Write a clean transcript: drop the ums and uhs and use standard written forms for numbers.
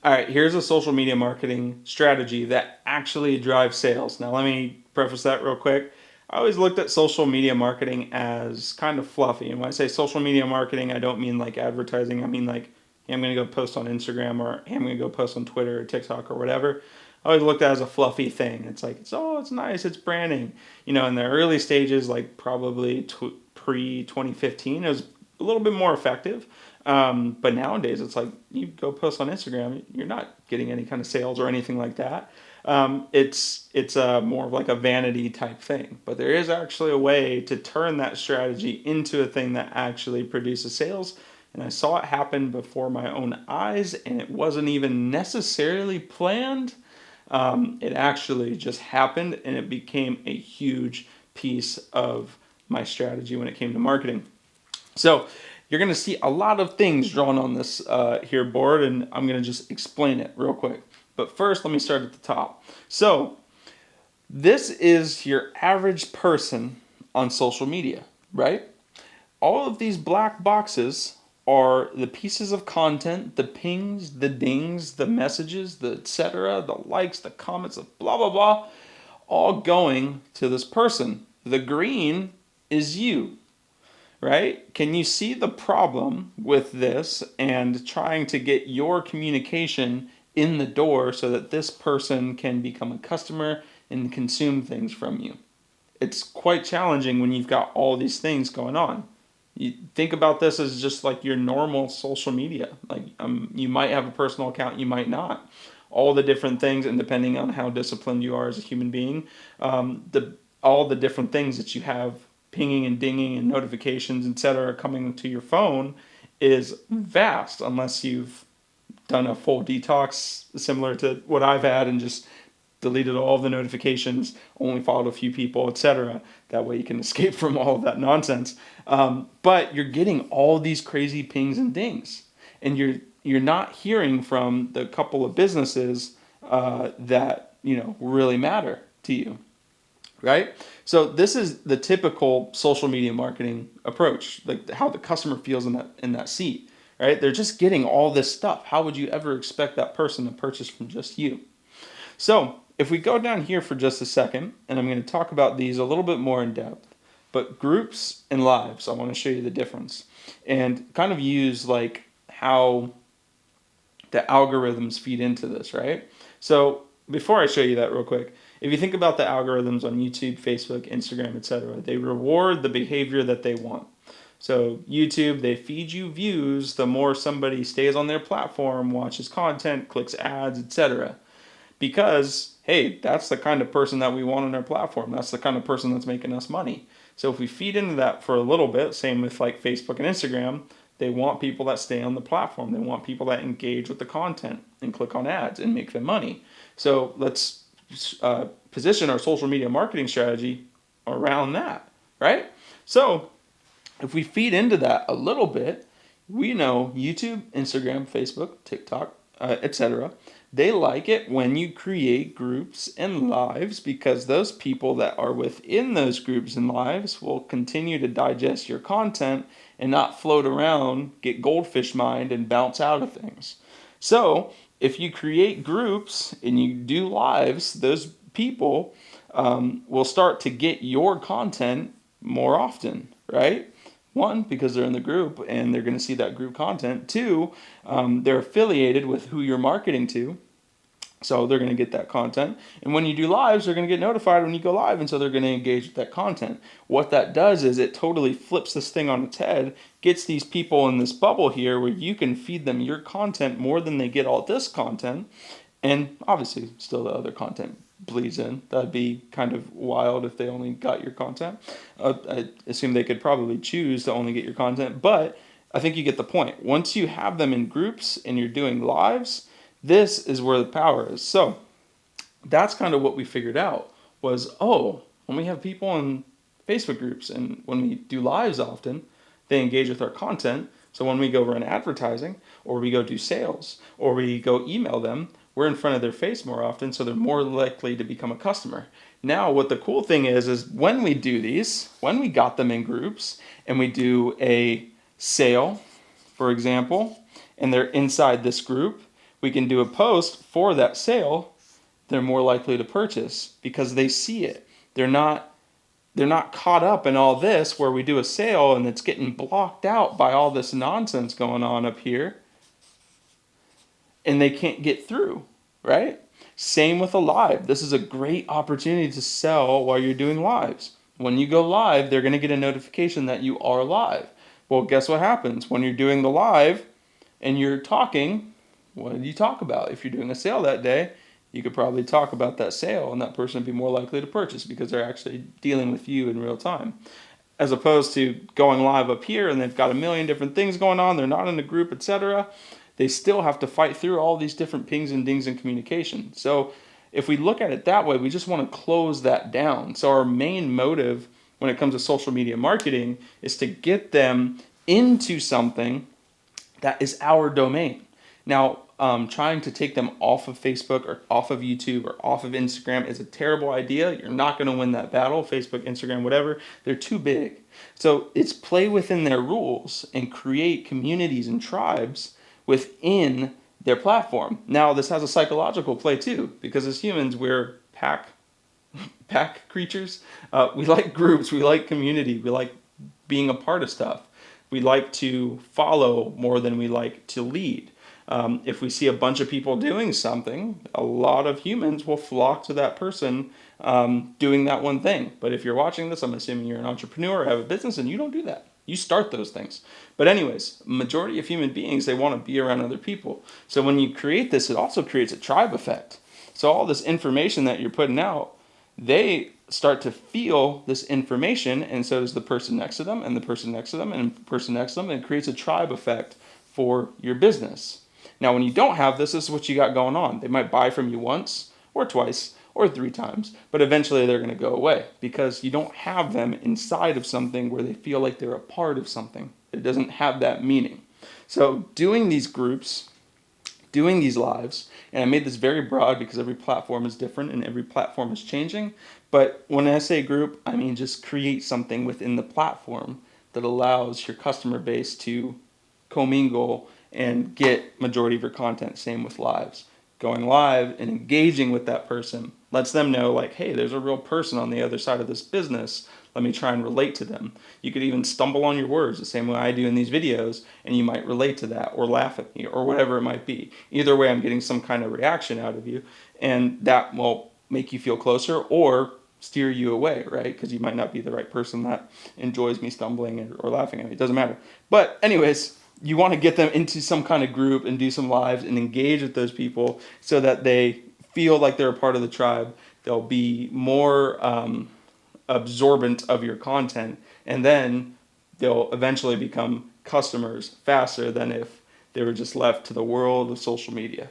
All right, here's a social media marketing strategy that actually drives sales. Now, let me preface that real quick. I always looked at social media marketing as kind of fluffy. And when I say social media marketing, I don't mean like advertising. I mean like, hey, I'm going to go post on Instagram, or hey, I'm going to go post on Twitter or TikTok or whatever. I always looked at it as a fluffy thing. It's like, it's nice, it's branding. In the early stages, like probably pre 2015, it was a little bit more effective. But nowadays, it's like you go post on Instagram, you're not getting any kind of sales or anything like that. It's more of like a vanity type thing. But there is actually a way to turn that strategy into a thing that actually produces sales. And I saw it happen before my own eyes, and it wasn't even necessarily planned. It actually just happened, and it became a huge piece of my strategy when it came to marketing. So you're going to see a lot of things drawn on this here board, and I'm going to just explain it real quick. But first, let me start at the top. So this is your average person on social media, right? All of these black boxes are the pieces of content, the pings, the dings, the messages, the etc., the likes, the comments, the blah, blah, blah, all going to this person. The green is you, right? Can you see the problem with this and trying to get your communication in the door so that this person can become a customer and consume things from you? It's quite challenging when you've got all these things going on. You think about this as just like your normal social media. Like you might have a personal account, you might not. All the different things, and depending on how disciplined you are as a human being, all the different things that you have pinging and dinging and notifications, etc., coming to your phone is vast, unless you've done a full detox similar to what I've had and just deleted all of the notifications, only followed a few people, etc. That way you can escape from all of that nonsense. But you're getting all these crazy pings and dings, and you're not hearing from the couple of businesses that really matter to you, right? So this is the typical social media marketing approach, like how the customer feels in that seat, right? They're just getting all this stuff. How would you ever expect that person to purchase from just you? So if we go down here for just a second, and I'm going to talk about these a little bit more in depth, but groups and lives, I want to show you the difference and kind of use like how the algorithms feed into this, right? So before I show you that real quick, if you think about the algorithms on YouTube, Facebook, Instagram, etc., they reward the behavior that they want. So YouTube, they feed you views the more somebody stays on their platform, watches content, clicks ads, etc. Because, hey, that's the kind of person that we want on our platform. That's the kind of person that's making us money. So if we feed into that for a little bit, same with like Facebook and Instagram, they want people that stay on the platform. They want people that engage with the content and click on ads and make them money. So let's position our social media marketing strategy around that, right? So if we feed into that a little bit, we know YouTube, Instagram, Facebook, TikTok, etc. They like it when you create groups and lives, because those people that are within those groups and lives will continue to digest your content and not float around, get goldfish mind, and bounce out of things. So if you create groups and you do lives, those people will start to get your content more often, right? One, because they're in the group and they're going to see that group content. Two, they're affiliated with who you're marketing to, so they're going to get that content. And when you do lives, they're going to get notified when you go live, and so they're going to engage with that content. What that does is it totally flips this thing on its head, gets these people in this bubble here where you can feed them your content more than they get all this content, and obviously still the other content bleeds in. That'd be kind of wild if they only got your content. I assume they could probably choose to only get your content, but I think you get the point. Once you have them in groups and you're doing lives, this is where the power is. So that's kind of what we figured out was, when we have people in Facebook groups and when we do lives often, they engage with our content. So when we go run advertising or we go do sales or we go email them, we're in front of their face more often, so they're more likely to become a customer. Now, what the cool thing is when we do these, when we got them in groups and we do a sale, for example, and they're inside this group, we can do a post for that sale, they're more likely to purchase because they see it. They're not caught up in all this where we do a sale and it's getting blocked out by all this nonsense going on up here and they can't get through, right? Same with a live. This is a great opportunity to sell while you're doing lives. When you go live, they're going to get a notification that you are live. Well, guess what happens? When you're doing the live and you're talking, what do you talk about? If you're doing a sale that day, you could probably talk about that sale and that person would be more likely to purchase because they're actually dealing with you in real time. As opposed to going live up here and they've got a million different things going on, they're not in a group, etc. They still have to fight through all these different pings and dings in communication. So if we look at it that way, we just want to close that down. So our main motive when it comes to social media marketing is to get them into something that is our domain. Now, trying to take them off of Facebook or off of YouTube or off of Instagram is a terrible idea. You're not going to win that battle. Facebook, Instagram, whatever, they're too big. So it's play within their rules and create communities and tribes within their platform. Now, this has a psychological play too, because as humans, we're pack creatures. We like groups, we like community, we like being a part of stuff. We like to follow more than we like to lead. If we see a bunch of people doing something, a lot of humans will flock to that person doing that one thing. But if you're watching this, I'm assuming you're an entrepreneur or have a business and you don't do that. You start those things. But anyways, majority of human beings, they want to be around other people. So when you create this, it also creates a tribe effect. So all this information that you're putting out, they start to feel this information, and so does the person next to them, and the person next to them, and the person next to them, and it creates a tribe effect for your business. Now, when you don't have this, this is what you got going on. They might buy from you once, or twice, or 3 times, but eventually they're going to go away because you don't have them inside of something where they feel like they're a part of something. It doesn't have that meaning. So doing these groups, doing these lives, and I made this very broad because every platform is different and every platform is changing. But when I say group, I mean just create something within the platform that allows your customer base to commingle and get majority of your content. Same with lives. Going live and engaging with that person lets them know, like, hey, there's a real person on the other side of this business. Let me try and relate to them. You could even stumble on your words the same way I do in these videos, and you might relate to that or laugh at me or whatever it might be. Either way, I'm getting some kind of reaction out of you, and that will make you feel closer or steer you away, right? Because you might not be the right person that enjoys me stumbling or laughing at me. It doesn't matter. But anyways, you want to get them into some kind of group and do some lives and engage with those people so that they feel like they're a part of the tribe. They'll be more absorbent of your content, and then they'll eventually become customers faster than if they were just left to the world of social media.